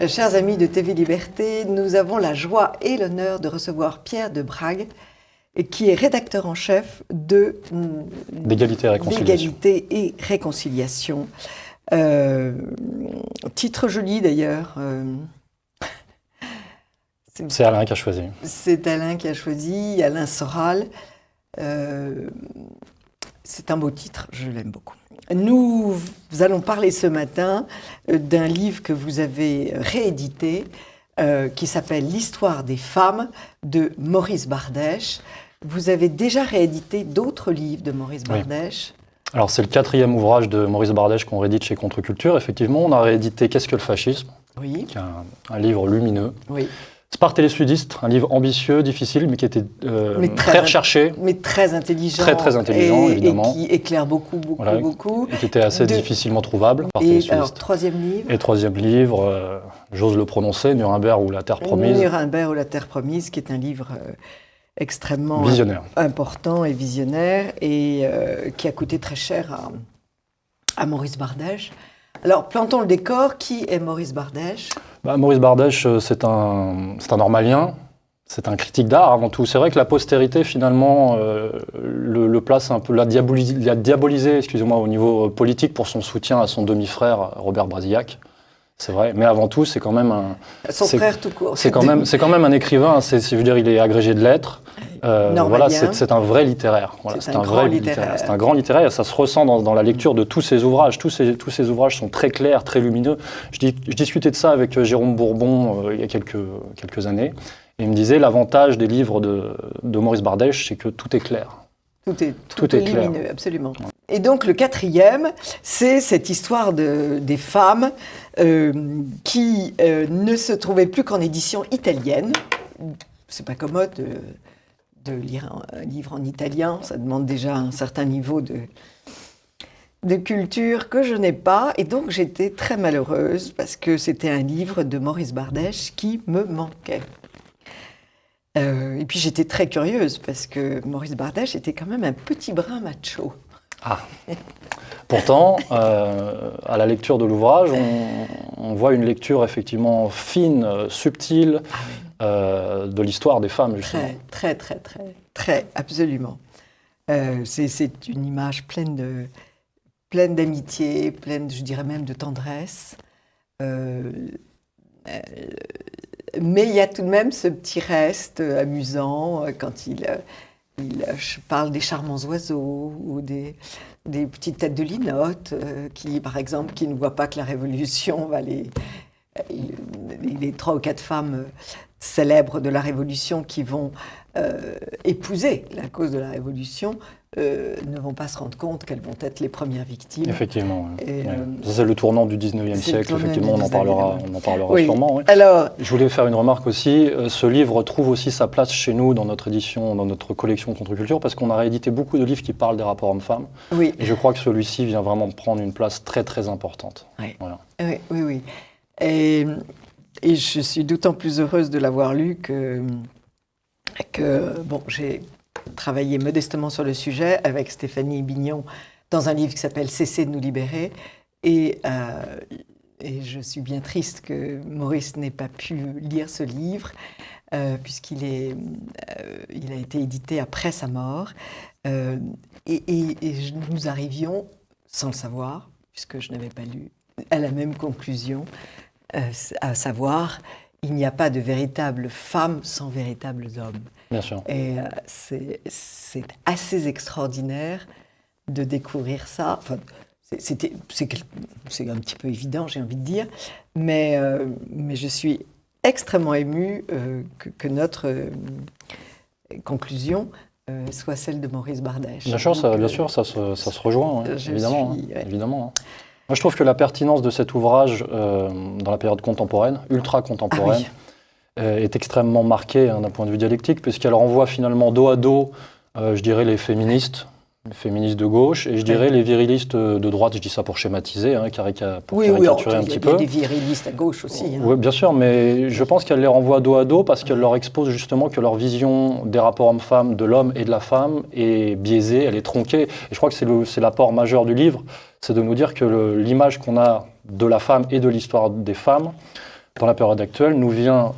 Chers amis de TV Liberté, nous avons la joie et l'honneur de recevoir Pierre de Brague, qui est rédacteur en chef d'Égalité et Réconciliation. Titre joli d'ailleurs. C'est Alain qui a choisi. C'est Alain qui a choisi, Alain Soral. C'est un beau titre, je l'aime beaucoup. Nous allons parler ce matin d'un livre que vous avez réédité, qui s'appelle « L'histoire des femmes » de Maurice Bardèche. Vous avez déjà réédité d'autres livres de Maurice Bardèche. Oui. Alors c'est le 4e ouvrage de Maurice Bardèche qu'on réédite chez Contre-Culture. Effectivement, on a réédité « Qu'est-ce que le fascisme ?» Oui. Qui est un livre lumineux. Oui. Sparte et les sudistes, un livre ambitieux, difficile, mais qui était très recherché. Mais très intelligent. Très intelligent, évidemment. Et qui éclaire beaucoup. Et qui était assez difficilement trouvable. Et alors, troisième livre. Et troisième livre, j'ose le prononcer, Nuremberg ou la Terre promise. Nuremberg ou la Terre promise, qui est un livre extrêmement visionnaire. Important et visionnaire, et qui a coûté très cher à Maurice Bardèche. Alors, plantons le décor. Qui est Maurice Bardèche ? Maurice Bardèche, c'est un normalien, c'est un critique d'art avant tout. C'est vrai que la postérité, finalement, le place un peu, l'a diabolisé, excusez-moi, au niveau politique pour son soutien à son demi-frère Robert Brasillac. C'est vrai, mais avant tout, c'est quand même un... Son frère tout court. C'est quand même un écrivain, je veux dire, il est agrégé de lettres. Voilà, c'est un vrai littéraire. Voilà, c'est un grand littéraire. C'est un grand littéraire et ça se ressent dans la lecture de tous ses ouvrages. Tous ses ouvrages sont très clairs, très lumineux. Je discutais de ça avec Jérôme Bourbon il y a quelques années. Et il me disait l'avantage des livres de Maurice Bardèche, c'est que tout est clair. Tout est lumineux, clair. Absolument. Et donc le 4e, c'est cette histoire des femmes qui ne se trouvaient plus qu'en édition italienne. C'est pas commode de lire un livre en italien, ça demande déjà un certain niveau de culture que je n'ai pas. Et donc j'étais très malheureuse parce que c'était un livre de Maurice Bardèche qui me manquait. Et puis j'étais très curieuse parce que Maurice Bardèche était quand même un petit brin macho. Ah. Pourtant, à la lecture de l'ouvrage, on voit une lecture effectivement fine, subtile, de l'histoire des femmes, justement. Très, absolument. C'est une image pleine d'amitié, pleine, je dirais même, de tendresse. Mais il y a tout de même ce petit reste amusant quand il parle des charmants oiseaux ou des petites têtes de linotte qui, par exemple, qui ne voient pas que la Révolution va les 3 ou 4 femmes célèbres de la Révolution qui vont épouser la cause de la Révolution ne vont pas se rendre compte qu'elles vont être les premières victimes. Effectivement. Ça, c'est le tournant du 19e siècle. Effectivement, on en parlera sûrement. Oui. Alors, je voulais faire une remarque aussi. Ce livre trouve aussi sa place chez nous dans notre édition, dans notre collection Contre-Culture, parce qu'on a réédité beaucoup de livres qui parlent des rapports hommes-femmes. Oui. Et je crois que celui-ci vient vraiment prendre une place très importante. Oui. Voilà. Oui. Et je suis d'autant plus heureuse de l'avoir lu que j'ai travaillé modestement sur le sujet avec Stéphanie Bignon dans un livre qui s'appelle « Cessez de nous libérer ». Et je suis bien triste que Maurice n'ait pas pu lire ce livre, puisqu'il a été édité après sa mort. Et nous arrivions, sans le savoir, puisque je n'avais pas lu, à la même conclusion, à savoir, il n'y a pas de véritable femme sans véritables hommes. Bien sûr. Et c'est assez extraordinaire de découvrir ça. Enfin, c'est un petit peu évident, j'ai envie de dire, mais je suis extrêmement émue que notre conclusion soit celle de Maurice Bardèche. Bien sûr, ça se rejoint, évidemment. Moi, je trouve que la pertinence de cet ouvrage dans la période contemporaine, ultra contemporaine, est extrêmement marquée d'un point de vue dialectique, puisqu'elle renvoie finalement dos à dos, je dirais, les féministes de gauche, et je dirais les virilistes de droite, je dis ça pour schématiser, pour caricaturer un petit peu. Il y a des virilistes à gauche aussi. Oui, bien sûr, mais je pense qu'elle les renvoie dos à dos parce qu'elle leur expose justement que leur vision des rapports hommes-femmes, de l'homme et de la femme, est biaisée, elle est tronquée. Et je crois que c'est l'apport majeur du livre, c'est de nous dire que l'image qu'on a de la femme et de l'histoire des femmes dans la période actuelle, nous vient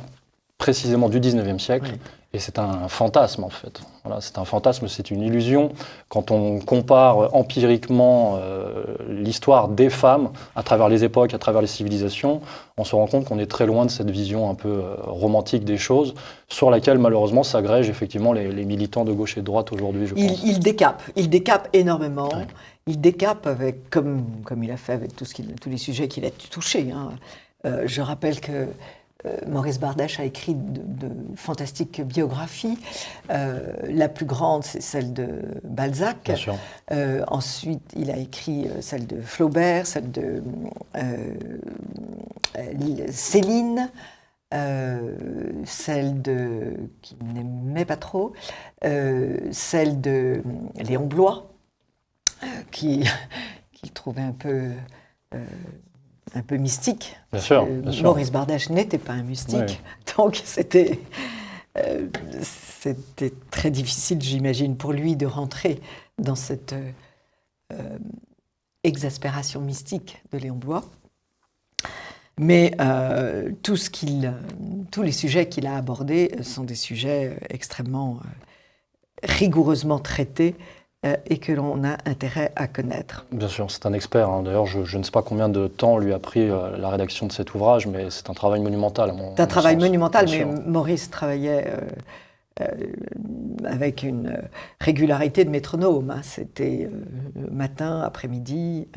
précisément du 19e siècle. Oui. Et c'est un fantasme, en fait. Voilà, c'est un fantasme, c'est une illusion. Quand on compare empiriquement l'histoire des femmes à travers les époques, à travers les civilisations, on se rend compte qu'on est très loin de cette vision un peu romantique des choses, sur laquelle, malheureusement, s'agrègent effectivement les militants de gauche et de droite aujourd'hui, je pense. Il décape énormément. Ouais. Il décape avec, comme il a fait avec tous les sujets qu'il a touchés. Hein. Je rappelle que Maurice Bardèche a écrit de fantastiques biographies. La plus grande, c'est celle de Balzac. Bien sûr. Ensuite, il a écrit celle de Flaubert, celle de Céline, celle qu'il n'aimait pas trop, celle de Léon Bloy, qu'il trouvait un peu mystique. Bien sûr. Maurice Bardèche n'était pas un mystique, oui. Donc c'était très difficile, j'imagine, pour lui de rentrer dans cette exaspération mystique de Léon Bloy. Mais tous les sujets qu'il a abordés sont des sujets extrêmement rigoureusement traités et que l'on a intérêt à connaître. Bien sûr, c'est un expert. Hein. D'ailleurs, je ne sais pas combien de temps lui a pris la rédaction de cet ouvrage, mais c'est un travail monumental. C'est un travail monumental, mais Maurice travaillait avec une régularité de métronome. Hein. C'était matin, après-midi,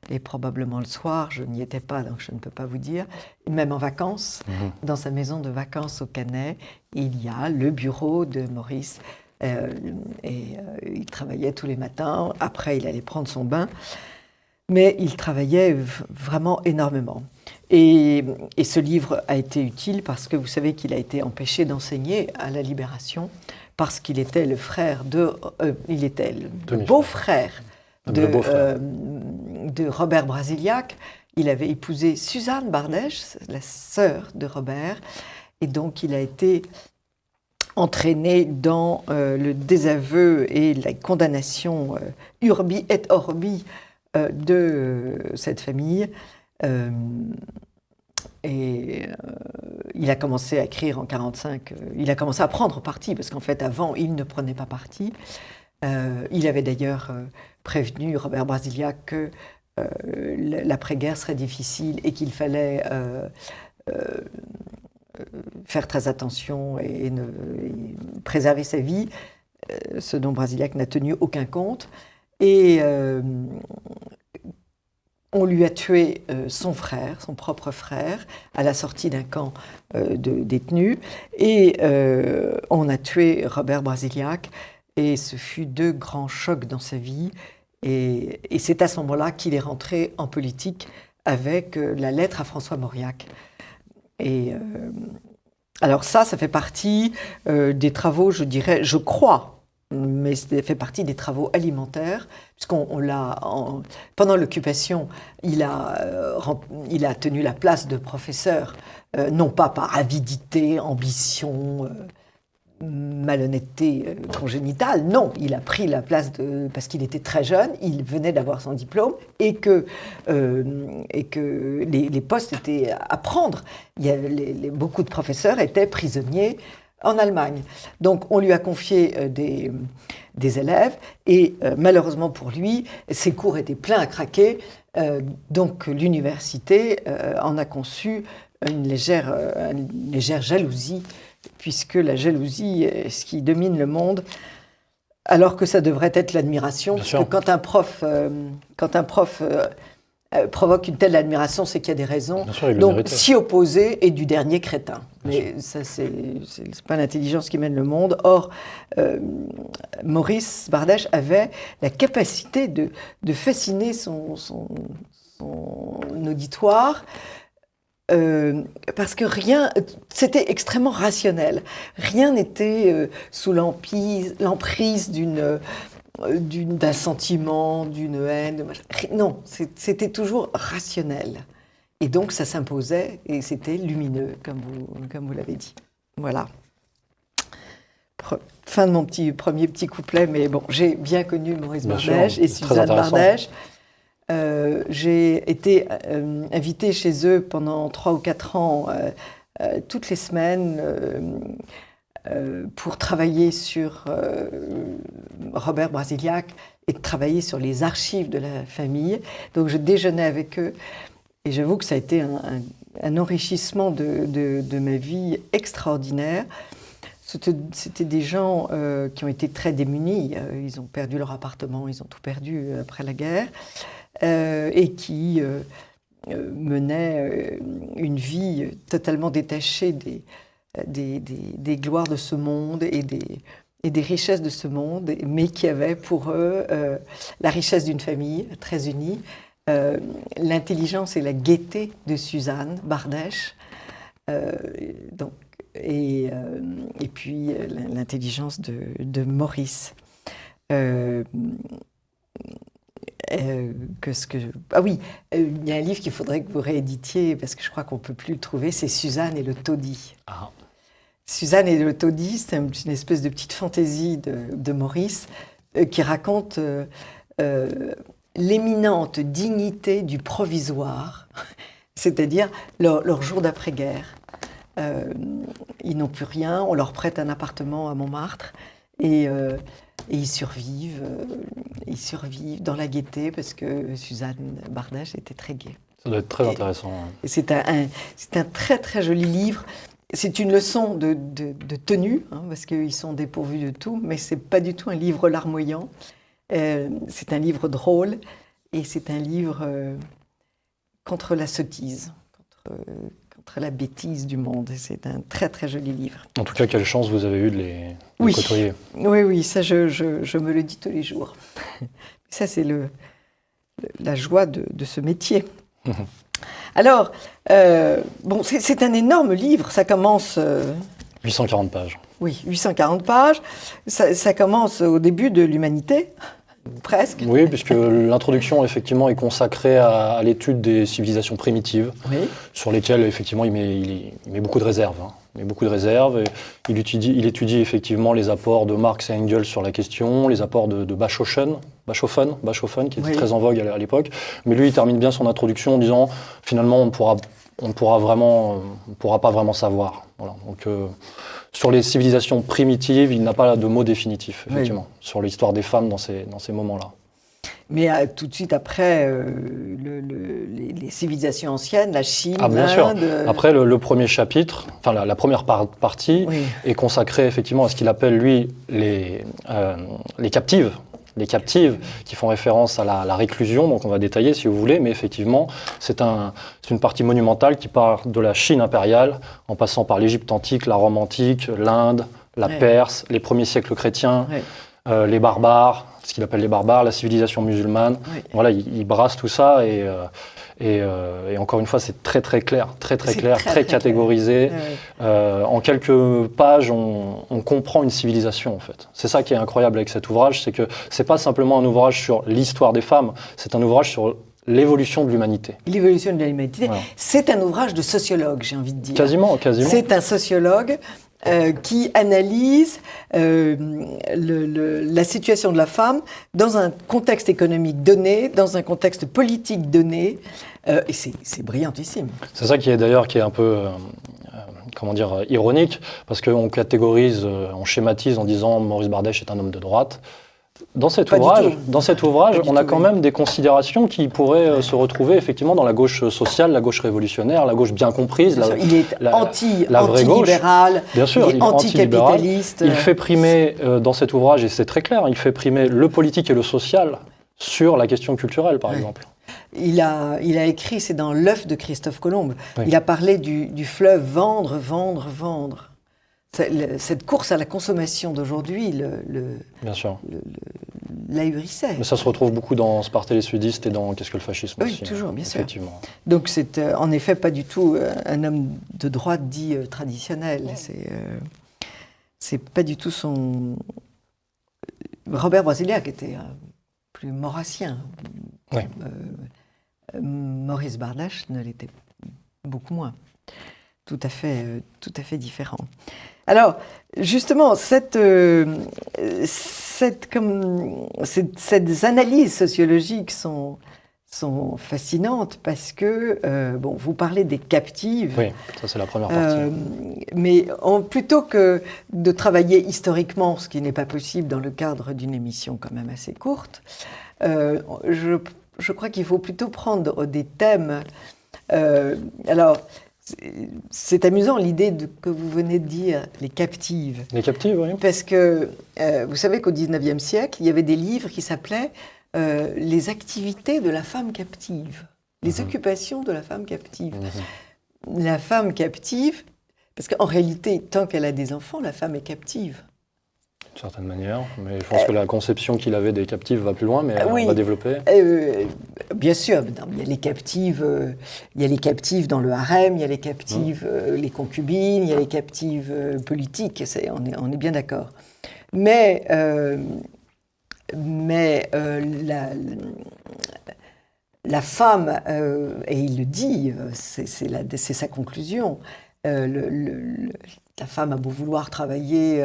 et probablement le soir. Je n'y étais pas, donc je ne peux pas vous dire. Même en vacances, dans sa maison de vacances au Cannet, il y a le bureau de Maurice. Il travaillait tous les matins. Après, il allait prendre son bain. Mais il travaillait vraiment énormément. Et ce livre a été utile parce que vous savez qu'il a été empêché d'enseigner à la Libération parce qu'il était le frère il était le beau-frère de Robert Brasiliac. Il avait épousé Suzanne Bardèche, la sœur de Robert. Et donc, il a été entraîné dans le désaveu et la condamnation urbi et orbi de cette famille. Il a commencé à écrire en 1945, il a commencé à prendre parti, parce qu'en fait, avant, il ne prenait pas parti. Il avait d'ailleurs prévenu Robert Brasiliac que l'après-guerre serait difficile et qu'il fallait faire très attention et préserver sa vie, ce dont Brasiliac n'a tenu aucun compte. Et on lui a tué son propre frère, à la sortie d'un camp de détenus. Et on a tué Robert Brasiliac. Et ce fut 2 grands chocs dans sa vie. Et c'est à ce moment-là qu'il est rentré en politique avec la lettre à François Mauriac. Et alors ça fait partie des travaux, je dirais, je crois, mais ça fait partie des travaux alimentaires, puisqu'on l'a, pendant l'occupation, il a tenu la place de professeur, non pas par avidité, ambition, malhonnêteté congénitale, non, il a pris la place parce qu'il était très jeune, il venait d'avoir son diplôme et que les postes étaient à prendre. Beaucoup de professeurs étaient prisonniers en Allemagne. Donc on lui a confié des élèves et malheureusement pour lui, ses cours étaient pleins à craquer. Donc l'université en a conçu une légère jalousie, puisque la jalousie est ce qui domine le monde, alors que ça devrait être l'admiration. Parce que quand un prof provoque une telle admiration, c'est qu'il y a des raisons. Donc s'y opposer est du dernier crétin. Mais ça, c'est pas l'intelligence qui mène le monde. Or, Maurice Bardèche avait la capacité de fasciner son auditoire. Parce que c'était extrêmement rationnel. Rien n'était sous l'emprise d'un sentiment, d'une haine. Non, c'était toujours rationnel. Et donc ça s'imposait et c'était lumineux, comme vous l'avez dit. Voilà. Fin de mon premier petit couplet, mais bon, j'ai bien connu Maurice Bardèche et Suzanne Bardèche. J'ai été invitée chez eux pendant 3 ou 4 ans, toutes les semaines, pour travailler sur Robert Brasiliac et travailler sur les archives de la famille. Donc je déjeunais avec eux et j'avoue que ça a été un enrichissement de ma vie extraordinaire. C'était des gens qui ont été très démunis. Ils ont perdu leur appartement, ils ont tout perdu après la guerre, et qui menaient une vie totalement détachée des gloires de ce monde et des richesses de ce monde, mais qui avaient pour eux la richesse d'une famille très unie, l'intelligence et la gaieté de Suzanne Bardèche, et puis l'intelligence de Maurice. Ah oui, il y a un livre qu'il faudrait que vous rééditiez, parce que je crois qu'on ne peut plus le trouver, c'est Suzanne et le taudis. Ah. Suzanne et le taudis, c'est une espèce de petite fantaisie de Maurice qui raconte l'éminente dignité du provisoire, c'est-à-dire leur jour d'après-guerre. Ils n'ont plus rien, on leur prête un appartement à Montmartre et ils survivent dans la gaieté parce que Suzanne Bardèche était très gaie. Ça doit être très intéressant. Et c'est un très très joli livre. C'est une leçon de tenue, parce qu'ils sont dépourvus de tout, mais c'est pas du tout un livre larmoyant. C'est un livre drôle et c'est un livre contre la sottise, contre la bêtise du monde. Et c'est un très très joli livre. En tout cas, quelle chance vous avez eu de les côtoyer. Oui, ça je me le dis tous les jours. Ça c'est la joie de ce métier. Alors, c'est un énorme livre, ça commence... 840 pages. Oui, 840 pages. Ça commence au début de l'humanité, presque. Oui, puisque l'introduction, effectivement, est consacrée à l'étude des civilisations primitives, sur lesquelles, effectivement, il met beaucoup de réserves. Il met beaucoup de réserves. Et il étudie, effectivement, les apports de Marx et Engels sur la question, les apports de Bachofen, qui était très en vogue à l'époque. Mais lui, il termine bien son introduction en disant, finalement, on ne pourra pas vraiment savoir. Voilà. Donc, sur les civilisations primitives, il n'a pas de mot définitif, effectivement, sur l'histoire des femmes dans ces moments-là. Mais tout de suite après, les civilisations anciennes, la Chine, bien sûr. Après, le premier chapitre, enfin la première partie, est consacrée effectivement à ce qu'il appelle, lui, les captives. Les captives, qui font référence à la réclusion, donc on va détailler si vous voulez, mais effectivement, c'est une partie monumentale qui part de la Chine impériale, en passant par l'Égypte antique, la Rome antique, l'Inde, la Perse, les premiers siècles chrétiens, les barbares, ce qu'il appelle les barbares, la civilisation musulmane. Voilà, il brasse tout ça et encore une fois, c'est très très clair, très catégorisé. En quelques pages, on comprend une civilisation en fait. C'est ça qui est incroyable avec cet ouvrage, c'est que c'est pas simplement un ouvrage sur l'histoire des femmes, c'est un ouvrage sur l'évolution de l'humanité. L'évolution de l'humanité, c'est un ouvrage de sociologue, j'ai envie de dire. Quasiment. C'est un sociologue qui analyse la situation de la femme dans un contexte économique donné, dans un contexte politique donné, et c'est brillantissime. C'est ça qui est d'ailleurs un peu ironique, parce qu'on catégorise, on schématise en disant Maurice Bardèche est un homme de droite. Dans cet ouvrage, on a quand même des considérations qui pourraient se retrouver effectivement dans la gauche sociale, la gauche révolutionnaire, la gauche bien comprise. Il est anti-libéral, bien sûr, il est anticapitaliste. Il fait primer, dans cet ouvrage, et c'est très clair, il fait primer le politique et le social sur la question culturelle, par exemple. Il a écrit, c'est dans L'œuf de Christophe Colomb, il a parlé du fleuve vendre. Cette course à la consommation d'aujourd'hui l'ahurissait. Mais ça se retrouve beaucoup dans Sparte et les sudistes et dans Qu'est-ce que le fascisme aussi. Oui, toujours, bien sûr. Effectivement. Donc c'est en effet pas du tout un homme de droite dit traditionnel. C'est pas du tout son... Robert Brasiliac était plus maurassien. Oui. Maurice Bardèche ne l'était beaucoup moins. Tout à fait différent. Alors, justement, ces analyses sociologiques sont sont fascinantes parce que, vous parlez des captives. Oui, ça c'est la première partie. Mais plutôt que de travailler historiquement, ce qui n'est pas possible dans le cadre d'une émission quand même assez courte, je crois qu'il faut plutôt prendre des thèmes. Alors, c'est amusant l'idée que vous venez de dire, les captives. Les captives, oui. Parce que vous savez qu'au XIXe siècle, il y avait des livres qui s'appelaient les activités de la femme captive, les occupations de la femme captive. La femme captive, parce qu'en réalité, tant qu'elle a des enfants, la femme est captive. D'une certaine manière, mais je pense que la conception qu'il avait des captives va plus loin, mais oui, on va développer. Bien sûr, il y a les captives, dans le harem, il y a les captives, les concubines, il y a les captives politiques, on est bien d'accord. Mais la femme, et il le dit, c'est sa conclusion, la femme a beau vouloir travailler,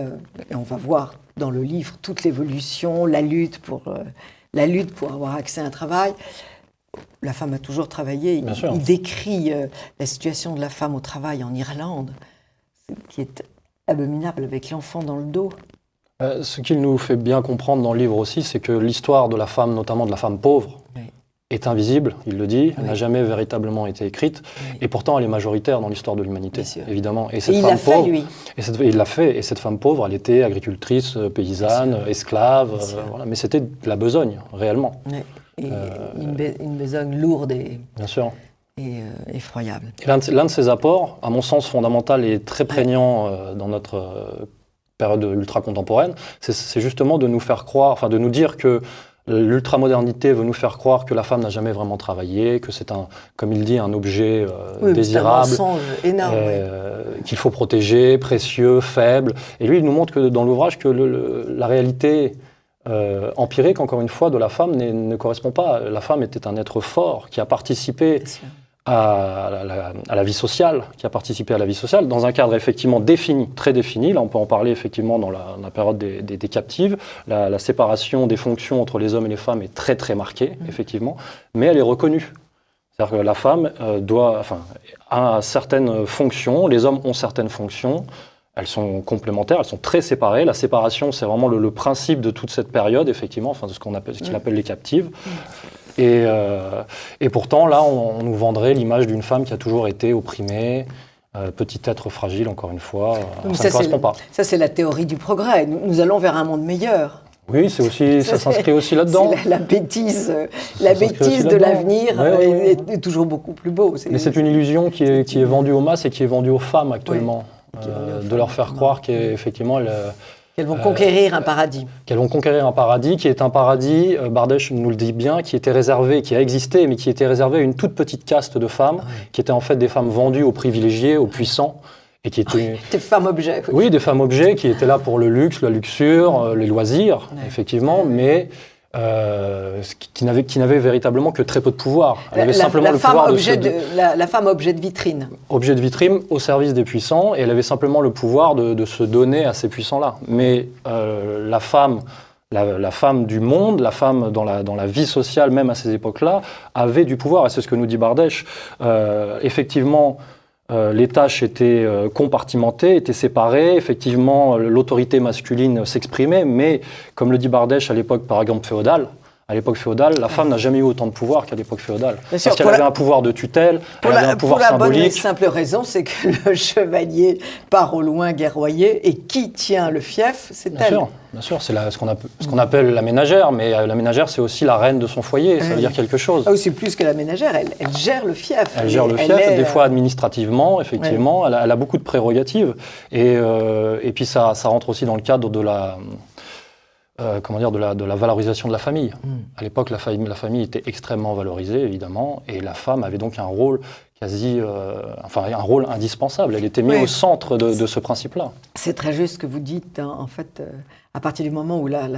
et on va voir dans le livre toute l'évolution, la lutte pour avoir accès à un travail. La femme a toujours travaillé. Il décrit la situation de la femme au travail en Irlande, qui est abominable avec l'enfant dans le dos. Ce qu'il nous fait bien comprendre dans le livre aussi, c'est que l'histoire de la femme, notamment de la femme pauvre, est invisible, il le dit, elle n'a jamais véritablement été écrite, et pourtant elle est majoritaire dans l'histoire de l'humanité, évidemment. Et il l'a fait, lui. Il l'a fait, et cette femme pauvre, elle était agricultrice, paysanne, esclave, voilà, mais c'était de la besogne, réellement. Et une besogne lourde et effroyable. Et l'un de ses apports, à mon sens fondamental et très prégnant dans notre période ultra-contemporaine, c'est justement de nous faire croire, enfin de nous dire que l'ultramodernité veut nous faire croire que la femme n'a jamais vraiment travaillé, que c'est comme il dit, un objet désirable, c'est un mensonge énorme, qu'il faut protéger, précieux, faible. Et lui, il nous montre que dans l'ouvrage que la réalité empirique, encore une fois, de la femme ne correspond pas. La femme était un être fort qui a participé à la vie sociale, dans un cadre effectivement défini, très défini. Là, on peut en parler effectivement dans la période des captives. La séparation des fonctions entre les hommes et les femmes est très très marquée, effectivement, mais elle est reconnue. C'est-à-dire que la femme a certaines fonctions, les hommes ont certaines fonctions. Elles sont complémentaires, elles sont très séparées. La séparation, c'est vraiment le principe de toute cette période, effectivement, enfin de ce qu'il appelle les captives. Et pourtant, là, on nous vendrait l'image d'une femme qui a toujours été opprimée, petit être fragile, encore une fois. Ça ne correspond pas. Ça, c'est la théorie du progrès. Nous allons vers un monde meilleur. Oui, ça s'inscrit aussi là-dedans. La bêtise de l'avenir est toujours beaucoup plus beau. Mais c'est une illusion qui est vendue aux masses et qui est vendue aux femmes actuellement. De leur faire croire qu'effectivement... Qu'elles vont conquérir un paradis. Qu'elles vont conquérir un paradis qui est un paradis, Bardèche nous le dit bien, qui était réservé, qui a existé, mais qui était réservé à une toute petite caste de femmes, qui étaient en fait des femmes vendues aux privilégiés, aux puissants, et qui étaient... Des femmes objets. Oui, des femmes objets qui étaient là pour le luxe, la luxure, les loisirs, effectivement, mais... qui n'avait véritablement que très peu de pouvoir. Elle avait simplement le pouvoir la femme objet de vitrine. Objet de vitrine au service des puissants, et elle avait simplement le pouvoir de se donner à ces puissants-là. Mais la femme du monde, la femme dans la vie sociale, même à ces époques-là, avait du pouvoir, et c'est ce que nous dit Bardèche. Effectivement, les tâches étaient compartimentées, étaient séparées. Effectivement, l'autorité masculine s'exprimait, mais comme le dit Bardèche à l'époque, par exemple, féodale, la femme n'a jamais eu autant de pouvoir qu'à l'époque féodale. Parce qu'elle avait un pouvoir de tutelle, elle avait un pouvoir symbolique. Pour la bonne et simple raison, c'est que le chevalier part au loin guerroyer, et qui tient le fief, c'est elle. Bien sûr, c'est ce qu'on appelle la ménagère, mais la ménagère, c'est aussi la reine de son foyer, ça veut dire quelque chose. Ah oui, c'est plus que la ménagère, elle gère le fief. Elle gère le fief, des fois administrativement, effectivement, elle a beaucoup de prérogatives. Et puis ça rentre aussi dans le cadre de la valorisation de la famille. À l'époque, la famille était extrêmement valorisée, évidemment, et la femme avait donc un rôle un rôle indispensable. Elle était mise au centre de ce principe-là. C'est très juste ce que vous dites. En fait, à partir du moment où la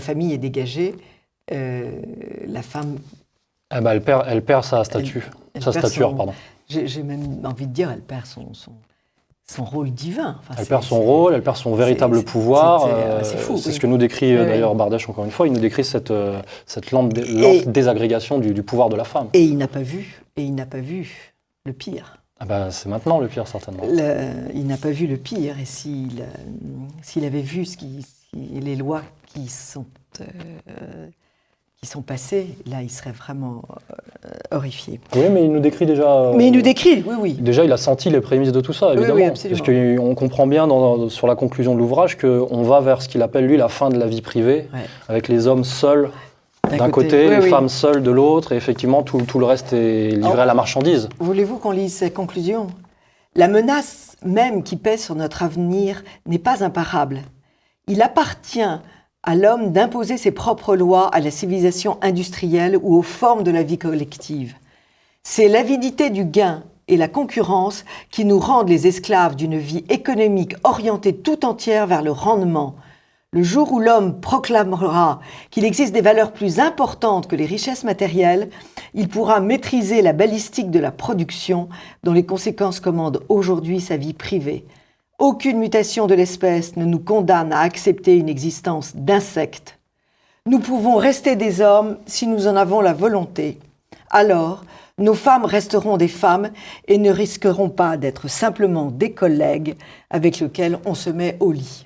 famille est dégagée, la femme... elle perd sa stature. J'ai même envie de dire, elle perd son rôle divin. Enfin, elle perd son rôle, elle perd son véritable pouvoir. C'est fou. C'est ce que nous décrit d'ailleurs Bardèche encore une fois. Il nous décrit cette lente désagrégation du pouvoir de la femme. Et il n'a pas vu le pire. Ah bah, c'est maintenant le pire, certainement. Il n'a pas vu le pire. Et s'il avait vu les lois qui sont passées, là, il serait vraiment horrifié. Oui, mais il nous décrit déjà... Mais il nous décrit, oui. Déjà, il a senti les prémices de tout ça, évidemment. Oui, absolument. Parce qu'on comprend bien sur la conclusion de l'ouvrage qu'on va vers ce qu'il appelle, lui, la fin de la vie privée, avec les hommes seuls d'un côté, les femmes seules de l'autre, et effectivement, tout le reste est livré à la marchandise. Voulez-vous qu'on lise ces conclusions ? La menace même qui pèse sur notre avenir n'est pas imparable. Il appartient à l'homme d'imposer ses propres lois à la civilisation industrielle ou aux formes de la vie collective. C'est l'avidité du gain et la concurrence qui nous rendent les esclaves d'une vie économique orientée tout entière vers le rendement. Le jour où l'homme proclamera qu'il existe des valeurs plus importantes que les richesses matérielles, il pourra maîtriser la balistique de la production dont les conséquences commandent aujourd'hui sa vie privée. Aucune mutation de l'espèce ne nous condamne à accepter une existence d'insectes. Nous pouvons rester des hommes si nous en avons la volonté. Alors, nos femmes resteront des femmes et ne risqueront pas d'être simplement des collègues avec lesquels on se met au lit.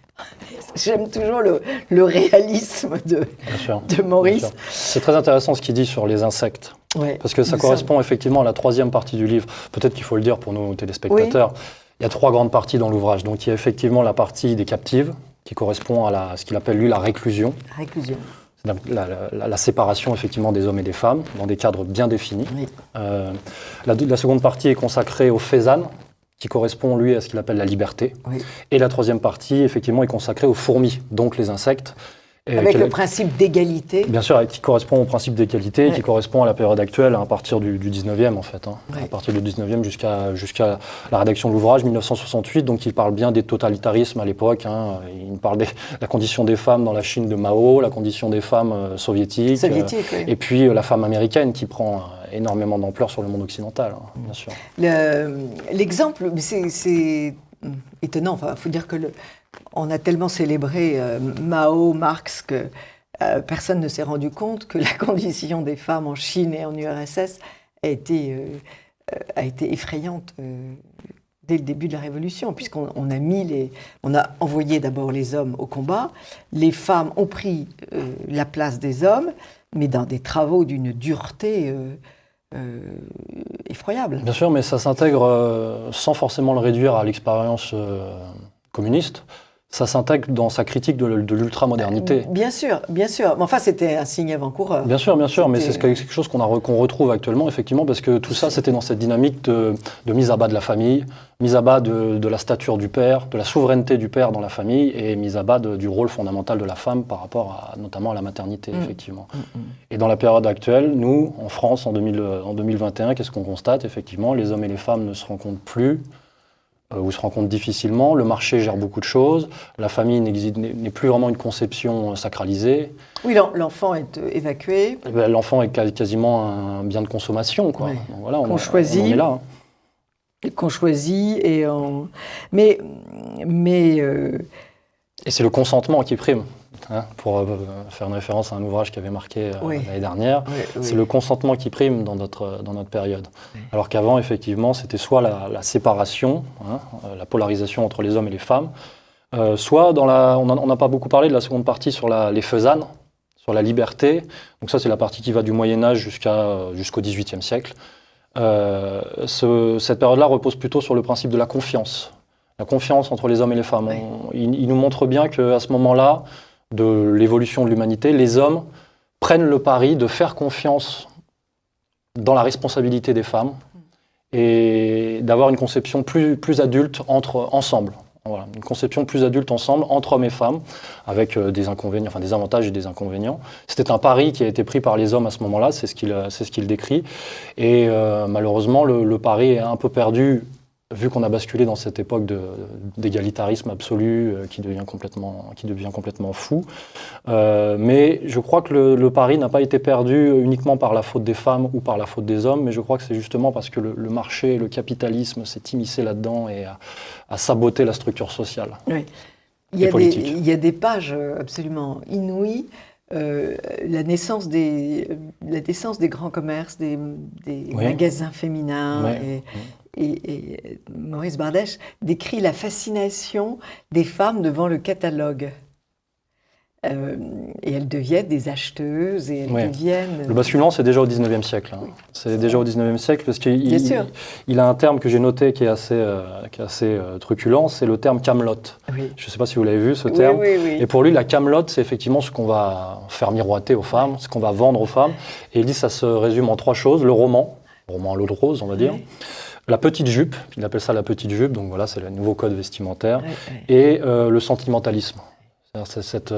J'aime toujours le réalisme de Maurice. C'est très intéressant ce qu'il dit sur les insectes. Ouais, parce que ça correspond effectivement à la troisième partie du livre. Peut-être qu'il faut le dire pour nos téléspectateurs. Oui. Il y a 3 grandes parties dans l'ouvrage. Donc il y a effectivement la partie des captives, qui correspond à ce qu'il appelle lui la réclusion. Réclusion. La séparation effectivement des hommes et des femmes, dans des cadres bien définis. Oui. La seconde partie est consacrée aux faisanes, qui correspond, lui, à ce qu'il appelle la liberté. Oui. Et la troisième partie, effectivement, est consacrée aux fourmis, donc les insectes. Avec le principe d'égalité. Bien sûr, qui correspond au principe d'égalité, qui correspond à la période actuelle, à partir du 19e, en fait. À partir du 19e jusqu'à la rédaction de l'ouvrage, 1968. Donc, il parle bien des totalitarismes à l'époque. Il parle de la condition des femmes dans la Chine de Mao, la condition des femmes soviétiques. Et puis, la femme américaine qui prend énormément d'ampleur sur le monde occidental, bien sûr. L'exemple, c'est étonnant. Enfin, il faut dire que on a tellement célébré Mao, Marx, que personne ne s'est rendu compte que la condition des femmes en Chine et en URSS a été effrayante dès le début de la Révolution, puisqu'on a envoyé d'abord les hommes au combat, les femmes ont pris la place des hommes, mais dans des travaux d'une dureté effroyable. Bien sûr, mais ça s'intègre sans forcément le réduire à l'expérience communiste. Ça s'intègre dans sa critique de l'ultramodernité. Bien sûr. Mais enfin, c'était un signe avant-coureur. Bien sûr, mais c'est quelque chose qu'on retrouve actuellement, effectivement, parce que tout ça, c'était dans cette dynamique de mise à bas de la famille, mise à bas de la stature du père, de la souveraineté du père dans la famille, et mise à bas du rôle fondamental de la femme par rapport notamment à la maternité, effectivement. Et dans la période actuelle, nous, en France, en 2021, qu'est-ce qu'on constate? Effectivement, les hommes et les femmes ne se rencontrent plus, ou se rencontrent difficilement, le marché gère beaucoup de choses, la famille n'est plus vraiment une conception sacralisée. Oui, l'enfant est évacué. L'enfant est quasiment un bien de consommation, quoi. Oui. Donc voilà, qu'on choisit. On est là. Qu'on choisit, et et c'est le consentement qui prime. Pour faire une référence à un ouvrage qui avait marqué l'année dernière, c'est le consentement qui prime dans notre période. Oui. Alors qu'avant, effectivement, c'était soit la séparation, la polarisation entre les hommes et les femmes, soit on n'a pas beaucoup parlé de la seconde partie sur les faisanes, sur la liberté. Donc ça, c'est la partie qui va du Moyen-Âge jusqu'au XVIIIe siècle. Cette période-là repose plutôt sur le principe de la confiance entre les hommes et les femmes. Oui. Il nous montre bien qu'à ce moment-là, de l'évolution de l'humanité, les hommes prennent le pari de faire confiance dans la responsabilité des femmes et d'avoir une conception plus adulte ensemble. Voilà, une conception plus adulte ensemble, entre hommes et femmes, avec des inconvénients, enfin des avantages et des inconvénients. C'était un pari qui a été pris par les hommes à ce moment-là, c'est ce qu'il décrit. Et malheureusement, le pari est un peu perdu vu qu'on a basculé dans cette époque d'égalitarisme absolu qui devient complètement fou. Mais je crois que le pari n'a pas été perdu uniquement par la faute des femmes ou par la faute des hommes, mais je crois que c'est justement parce que le marché, le capitalisme s'est immiscé là-dedans et a saboté la structure sociale. Oui. Il y a des pages absolument inouïes. La naissance des grands commerces, des magasins féminins. Et Maurice Bardèche décrit la fascination des femmes devant le catalogue. Et elles deviennent des acheteuses et elles deviennent... Le basculement, c'est déjà au 19e siècle. Hein. Oui. C'est déjà au 19e siècle parce qu'il a un terme que j'ai noté qui est assez truculent, c'est le terme camelote. Oui. Je ne sais pas si vous l'avez vu, ce terme. Oui. Et pour lui, la camelote, c'est effectivement ce qu'on va faire miroiter aux femmes, ce qu'on va vendre aux femmes. Et il dit que ça se résume en 3 choses. Le roman à l'eau de rose, on va dire. La petite jupe, il appelle ça la petite jupe, donc voilà, c'est le nouveau code vestimentaire. Et le sentimentalisme. Cette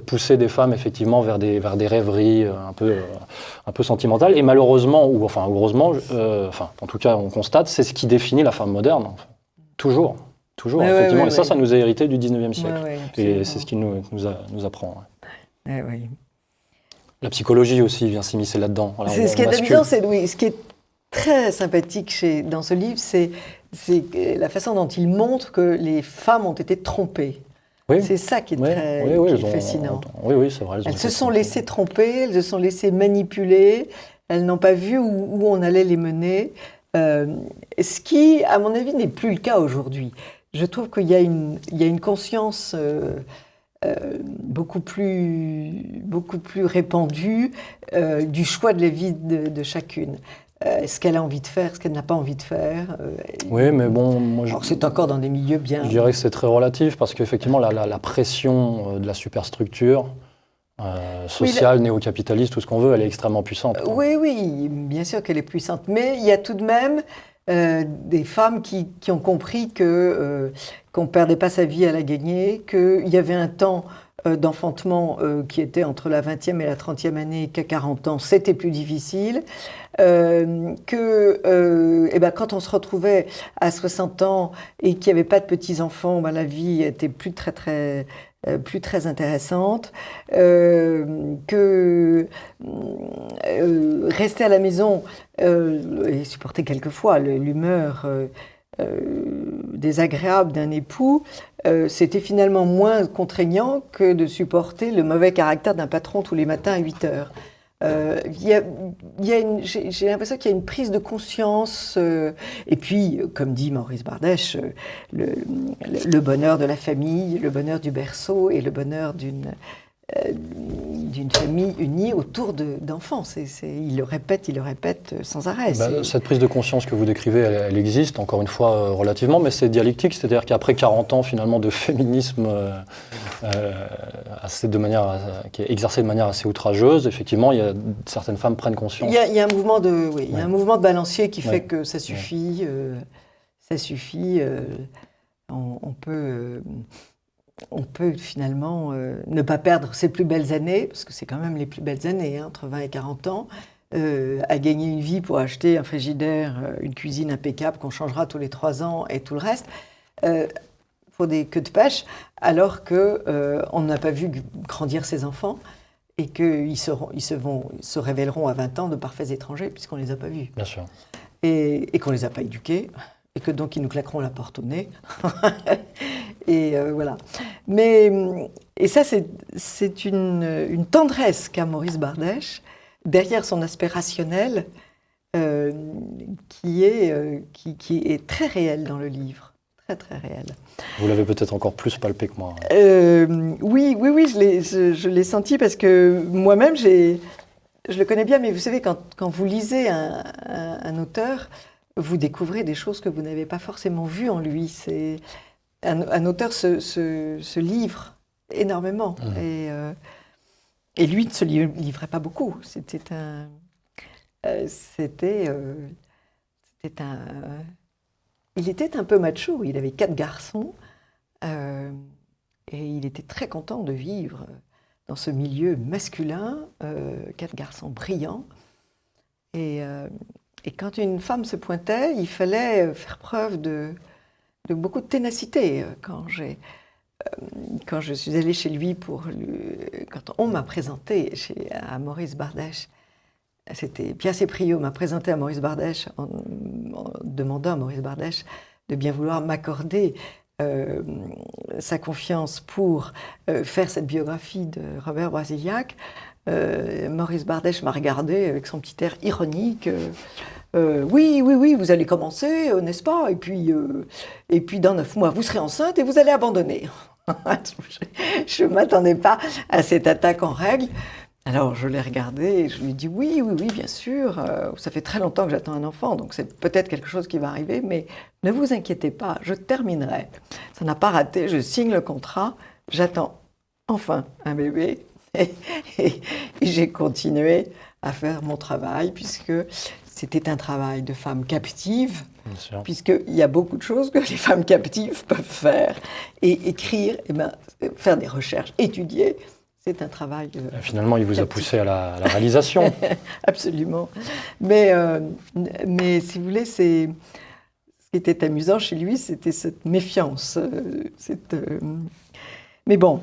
poussée des femmes effectivement vers des rêveries un peu sentimentales et malheureusement ou enfin heureusement en tout cas on constate c'est ce qui définit la femme moderne toujours effectivement et ça nous a hérité du 19e siècle et c'est ce qui nous apprend. La psychologie aussi vient s'immiscer là-dedans. Voilà, ce qui est amusant, ce qui est très sympathique dans ce livre, c'est la façon dont il montre que les femmes ont été trompées. Oui. C'est ça qui est très fascinant. Oui, c'est vrai. Elles se sont laissées tromper, elles se sont laissées manipuler, elles n'ont pas vu où on allait les mener, ce qui, à mon avis, n'est plus le cas aujourd'hui. Je trouve qu'il y a une conscience beaucoup plus répandue du choix de la vie de chacune. Ce qu'elle a envie de faire, ce qu'elle n'a pas envie de faire. Oui, mais bon, alors c'est encore dans des milieux bien... Je dirais que c'est très relatif, parce qu'effectivement, la pression de la superstructure sociale, néo-capitaliste, tout ce qu'on veut, elle est extrêmement puissante. Oui, bien sûr qu'elle est puissante. Mais il y a tout de même des femmes qui ont compris qu'on ne perdait pas sa vie à la gagner, qu'il y avait un temps d'enfantement qui était entre la 20e et la 30e année, qu'à 40 ans, c'était plus difficile. Quand on se retrouvait à 60 ans et qu'il n'y avait pas de petits-enfants, la vie était plus très intéressante. Rester à la maison et supporter quelquefois l'humeur désagréable d'un époux, c'était finalement moins contraignant que de supporter le mauvais caractère d'un patron tous les matins à 8 heures. J'ai l'impression qu'il y a une prise de conscience, et puis, comme dit Maurice Bardèche, le bonheur de la famille, le bonheur du berceau et le bonheur d'une famille unie autour d'enfants. Il le répète sans arrêt. Cette prise de conscience que vous décrivez, elle existe, encore une fois, relativement, mais c'est dialectique, c'est-à-dire qu'après 40 ans, finalement, de féminisme qui est exercé de manière assez outrageuse, effectivement, certaines femmes prennent conscience. Il y a un mouvement un mouvement de balancier qui fait que ça suffit. On peut finalement ne pas perdre ses plus belles années, parce que c'est quand même les plus belles années, entre 20 et 40 ans, à gagner une vie pour acheter un frigidaire, une cuisine impeccable qu'on changera tous les 3 ans et tout le reste, pour des queues de pêche, alors qu'on n'a pas vu grandir ses enfants et qu'ils se révéleront à 20 ans de parfaits étrangers, puisqu'on ne les a pas vus. Bien sûr. Et qu'on ne les a pas éduqués. Et que donc ils nous claqueront la porte au nez. Et voilà. Et ça, c'est une tendresse qu'a Maurice Bardèche, derrière son aspect rationnel, qui est très réel dans le livre. Très réel. Vous l'avez peut-être encore plus palpé que moi. Oui, je l'ai senti parce que moi-même, je le connais bien, mais vous savez, quand vous lisez un auteur, vous découvrez des choses que vous n'avez pas forcément vues en lui. Un auteur se livre énormément. Et lui ne se livrait pas beaucoup. Il était un peu macho. Il avait 4 garçons. Et il était très content de vivre dans ce milieu masculin. 4 garçons brillants. Et quand une femme se pointait, il fallait faire preuve de beaucoup de ténacité. Quand je suis allée chez lui quand on m'a présenté à Maurice Bardèche, c'était Pierre Sépriot m'a présenté à Maurice Bardèche en demandant à Maurice Bardèche de bien vouloir m'accorder sa confiance pour faire cette biographie de Robert Brasillach. Maurice Bardèche m'a regardé avec son petit air ironique. Oui, vous allez commencer, n'est-ce pas ? Et puis dans 9 mois, vous serez enceinte et vous allez abandonner. Je ne m'attendais pas à cette attaque en règle. Alors je l'ai regardé et je lui ai dit oui, bien sûr, ça fait très longtemps que j'attends un enfant, donc c'est peut-être quelque chose qui va arriver, mais ne vous inquiétez pas, je terminerai. Ça n'a pas raté, je signe le contrat, j'attends enfin un bébé et j'ai continué à faire mon travail puisque c'était un travail de femme captive, puisqu'il y a beaucoup de choses que les femmes captives peuvent faire et écrire, faire des recherches, étudier. C'est un travail. Finalement, il vous a poussé à la réalisation. Absolument. Mais si vous voulez, ce qui était amusant chez lui, c'était cette méfiance. Mais bon.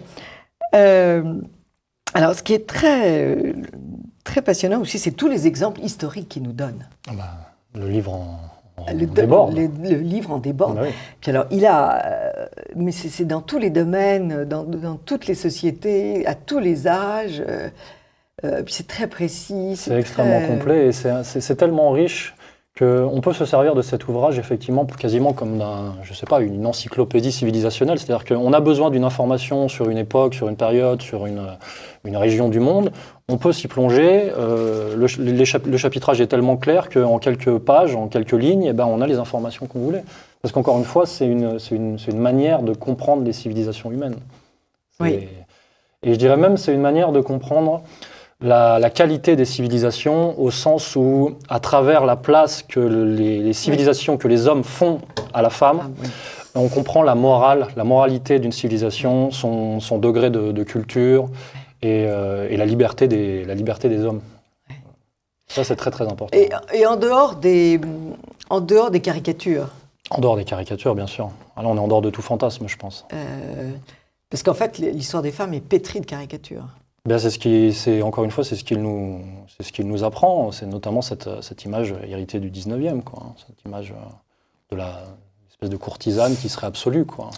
Alors, ce qui est très, très passionnant aussi, c'est tous les exemples historiques qu'il nous donne. Le livre en déborde. Le livre en déborde. Oui. Puis alors, mais c'est dans tous les domaines, dans toutes les sociétés, à tous les âges. Puis c'est très précis. C'est extrêmement complet et c'est tellement riche qu'on peut se servir de cet ouvrage effectivement quasiment comme une encyclopédie civilisationnelle. C'est-à-dire qu'on a besoin d'une information sur une époque, sur une période, sur une région du monde. On peut s'y plonger. Le chapitrage est tellement clair qu'en quelques pages, en quelques lignes, on a les informations qu'on voulait. Parce qu'encore une fois, c'est une manière de comprendre les civilisations humaines. Oui. Et je dirais même c'est une manière de comprendre la qualité des civilisations au sens où, à travers la place que les civilisations, que les hommes font à la femme, on comprend la moralité d'une civilisation, son degré de culture et la liberté des hommes. Ouais. Ça, c'est très, très important. Et en dehors des caricatures. En dehors des caricatures, bien sûr. Alors, on est en dehors de tout fantasme, je pense. Parce qu'en fait, l'histoire des femmes est pétrie de caricatures. Encore une fois, c'est ce qu'il nous apprend. C'est notamment cette image héritée du 19e, quoi. Cette image de l'espèce de courtisane qui serait absolue, quoi.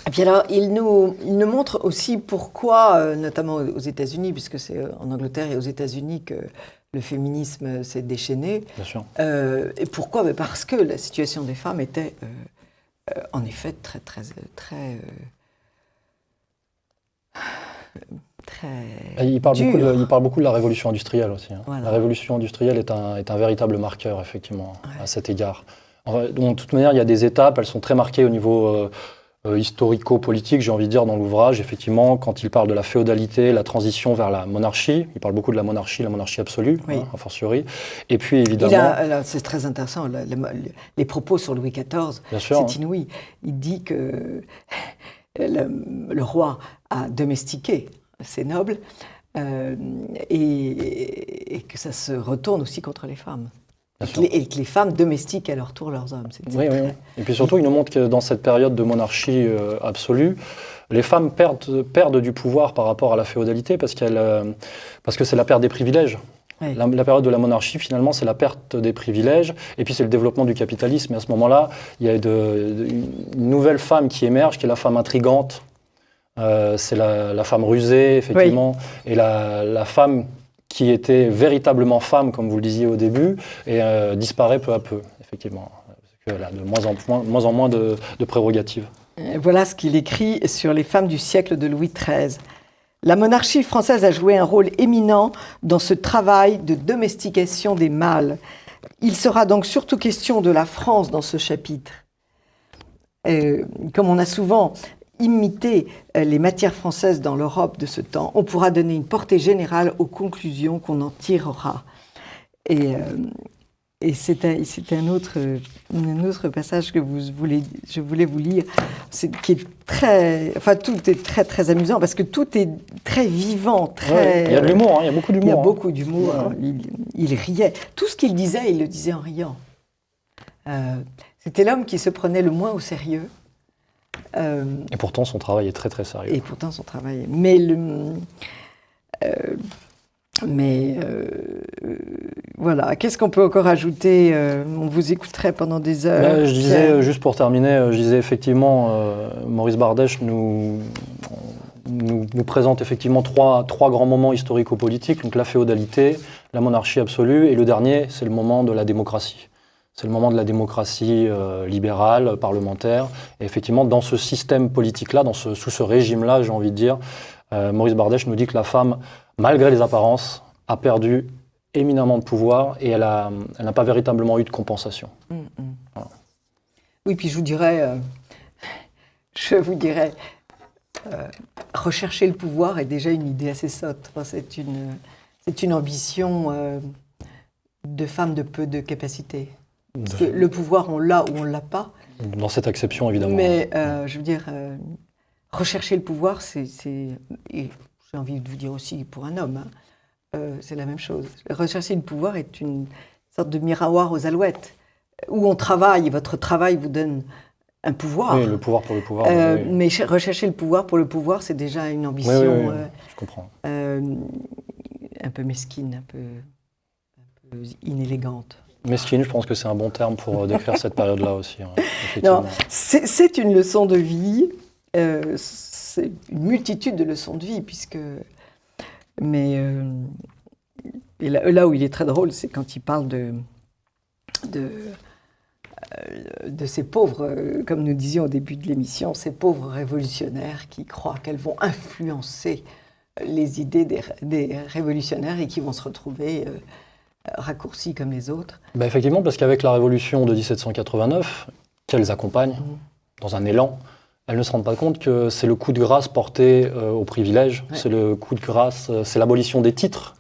Et puis alors, il nous montre aussi pourquoi, notamment aux États-Unis, puisque c'est en Angleterre et aux États-Unis que le féminisme s'est déchaîné. Bien sûr. Et pourquoi ? Parce que la situation des femmes était, en effet, très, très, très... Il parle beaucoup de la révolution industrielle aussi. Voilà. La révolution industrielle est un véritable marqueur, effectivement, à cet égard. De toute manière, il y a des étapes, elles sont très marquées au niveau historico-politique, j'ai envie de dire, dans l'ouvrage. Effectivement, quand il parle de la féodalité, la transition vers la monarchie, il parle beaucoup de la monarchie absolue, a fortiori. Et puis, évidemment... c'est très intéressant, les propos sur Louis XIV, c'est inouï. Il dit que le roi a domestiqué ses nobles et que ça se retourne aussi contre les femmes. Et que les femmes domestiquent à leur tour leurs hommes. Oui. Et puis surtout, il nous montre que dans cette période de monarchie absolue, les femmes perdent du pouvoir par rapport à la féodalité parce que c'est la perte des privilèges. Oui. La période de la monarchie, finalement, c'est la perte des privilèges et puis c'est le développement du capitalisme. Et à ce moment-là, il y a une nouvelle femme qui émerge, qui est la femme intrigante. C'est la femme rusée, effectivement, et la femme qui était véritablement femme, comme vous le disiez au début, et disparaît peu à peu, effectivement, parce qu'elle a de moins en moins de prérogatives. Voilà ce qu'il écrit sur les femmes du siècle de Louis XIII. La monarchie française a joué un rôle éminent dans ce travail de domestication des mâles. Il sera donc surtout question de la France dans ce chapitre. Comme on a souvent imiter les matières françaises dans l'Europe de ce temps, on pourra donner une portée générale aux conclusions qu'on en tirera. Et et c'est un autre passage que je voulais vous lire, qui est tout est très très amusant parce que tout est très vivant, très. Il y a de l'humour, il y a beaucoup d'humour. Il y a beaucoup d'humour. Il riait. Tout ce qu'il disait, il le disait en riant. C'était l'homme qui se prenait le moins au sérieux. Et pourtant, son travail est très très sérieux. Voilà, qu'est-ce qu'on peut encore ajouter? On vous écouterait pendant des heures. Là, je disais, juste pour terminer, effectivement, Maurice Bardèche nous présente effectivement trois grands moments historico-politiques, donc la féodalité, la monarchie absolue, et le dernier, c'est le moment de la démocratie. C'est le moment de la démocratie libérale, parlementaire. Et effectivement, dans ce système politique-là, sous ce régime-là, j'ai envie de dire, Maurice Bardèche nous dit que la femme, malgré les apparences, a perdu éminemment de pouvoir et elle n'a pas véritablement eu de compensation. Voilà. Oui, puis je vous dirais, rechercher le pouvoir est déjà une idée assez sotte. Enfin, c'est une ambition de femme de peu de capacité. Parce que le pouvoir, on l'a ou on ne l'a pas. Dans cette acception, évidemment. Mais je veux dire, rechercher le pouvoir, et j'ai envie de vous dire aussi pour un homme, c'est la même chose. Rechercher le pouvoir est une sorte de miroir aux alouettes, où on travaille, votre travail vous donne un pouvoir. Oui, le pouvoir pour le pouvoir. Oui. Mais rechercher le pouvoir, c'est déjà une ambition je comprends. Un peu mesquine, un peu inélégante. Mesquine, je pense que c'est un bon terme pour décrire cette période-là aussi. Non, c'est une leçon de vie, c'est une multitude de leçons de vie, et là où il est très drôle, c'est quand il parle de ces pauvres, comme nous disions au début de l'émission, ces pauvres révolutionnaires qui croient qu'elles vont influencer les idées des révolutionnaires et qui vont se retrouver raccourcis comme les autres. Effectivement, parce qu'avec la révolution de 1789, qu'elles accompagnent dans un élan, elles ne se rendent pas compte que c'est le coup de grâce porté aux privilèges, c'est le coup de grâce, c'est l'abolition des titres.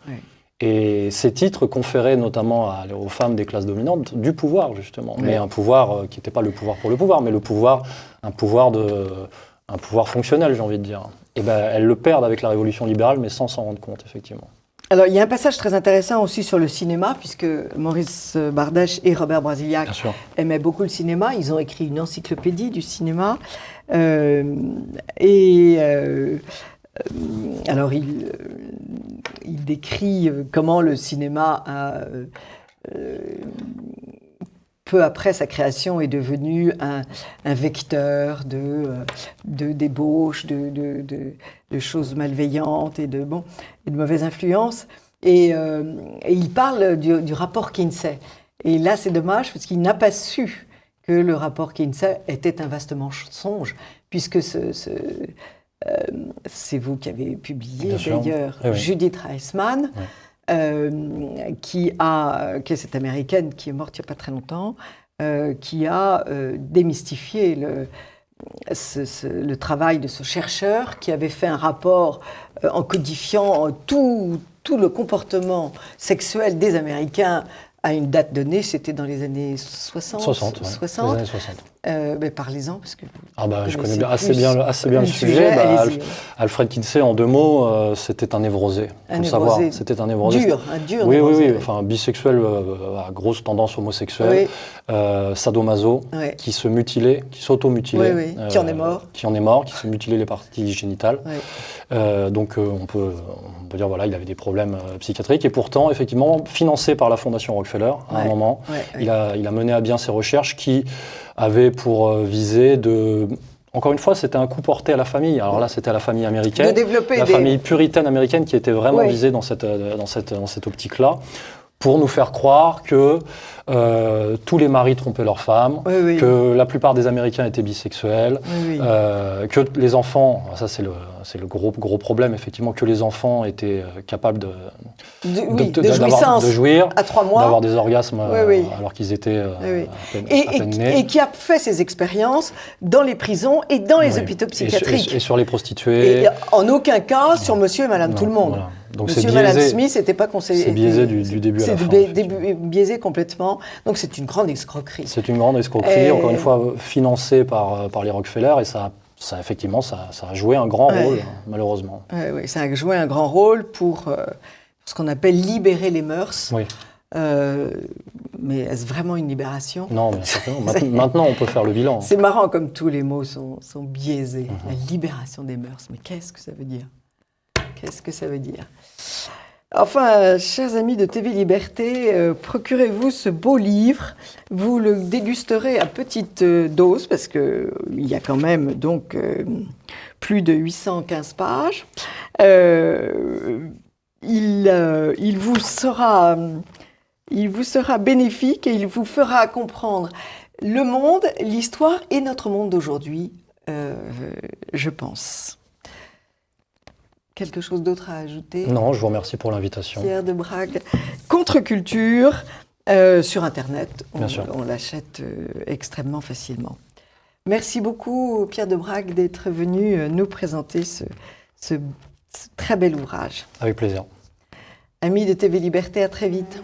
Et ces titres conféraient notamment aux femmes des classes dominantes du pouvoir, justement. Mais un pouvoir qui n'était pas le pouvoir pour le pouvoir, mais un pouvoir fonctionnel, j'ai envie de dire. Et elles le perdent avec la révolution libérale, mais sans s'en rendre compte, effectivement. Alors, il y a un passage très intéressant aussi sur le cinéma, puisque Maurice Bardèche et Robert Brasillach aimaient beaucoup le cinéma. Ils ont écrit une encyclopédie du cinéma. Alors, il décrit comment le cinéma a, peu après sa création, est devenu un vecteur de débauche, de choses malveillantes et de mauvaises influences. Et il parle du rapport Kinsey. Et là, c'est dommage, parce qu'il n'a pas su que le rapport Kinsey était un vaste mensonge, puisque c'est vous qui avez publié, d'ailleurs, Judith Reisman, qui est cette Américaine qui est morte il n'y a pas très longtemps, qui a démystifié le travail de ce chercheur qui avait fait un rapport en codifiant tout le comportement sexuel des Américains à une date donnée, c'était dans les années 60. 60. Les années 60. Mais parlez-en, parce que je connais assez bien le sujet. Alfred Kinsey, en 2 mots, c'était un névrosé. Il faut le savoir. C'était un névrosé. Dur névrosé. Oui. Enfin, bisexuel à grosse tendance homosexuelle, sadomaso, qui se mutilait, qui s'auto-mutilait. Qui en est mort. Qui se mutilait les parties génitales. Donc, on peut dire, il avait des problèmes psychiatriques. Et pourtant, effectivement, financé par la Fondation Rockefeller, à un moment, il a mené à bien ses recherches qui avaient pour visée de... Encore une fois, c'était un coup porté à la famille. Alors là, c'était à la famille américaine, famille puritaine américaine qui était vraiment visée dans cette optique-là, pour nous faire croire que tous les maris trompaient leurs femmes, que la plupart des Américains étaient bisexuels, que les enfants, ça c'est le gros problème effectivement, que les enfants étaient capables de jouir, à 3 mois, d'avoir des orgasmes alors qu'ils étaient à peine nés. Et qui a fait ses expériences dans les prisons et dans les hôpitaux psychiatriques. Et sur les prostituées. Et en aucun cas sur monsieur et madame tout le monde. Donc Monsieur et Madame Smith n'était pas conseillé. C'est biaisé du début à la fin. C'est biaisé complètement. Donc c'est une grande escroquerie. C'est une grande escroquerie, encore une fois financée par les Rockefeller, et ça a joué un grand rôle, malheureusement. Oui, ça a joué un grand rôle pour ce qu'on appelle libérer les mœurs. Oui. Mais est-ce vraiment une libération? Non, mais certainement. Maintenant, on peut faire le bilan. C'est marrant comme tous les mots sont biaisés. La libération des mœurs, mais qu'est-ce que ça veut dire? Qu'est-ce que ça veut dire? Enfin, chers amis de TV Liberté, procurez-vous ce beau livre. Vous le dégusterez à petite dose, parce qu'il y a quand même donc plus de 815 pages. Il vous sera bénéfique et il vous fera comprendre le monde, l'histoire et notre monde d'aujourd'hui, je pense. Quelque chose d'autre à ajouter? Non, je vous remercie pour l'invitation. Pierre de Brague, Contre-culture, sur Internet, on l'achète extrêmement facilement. Merci beaucoup, Pierre de Brague, d'être venu nous présenter ce très bel ouvrage. Avec plaisir. Amis de TV Liberté, à très vite.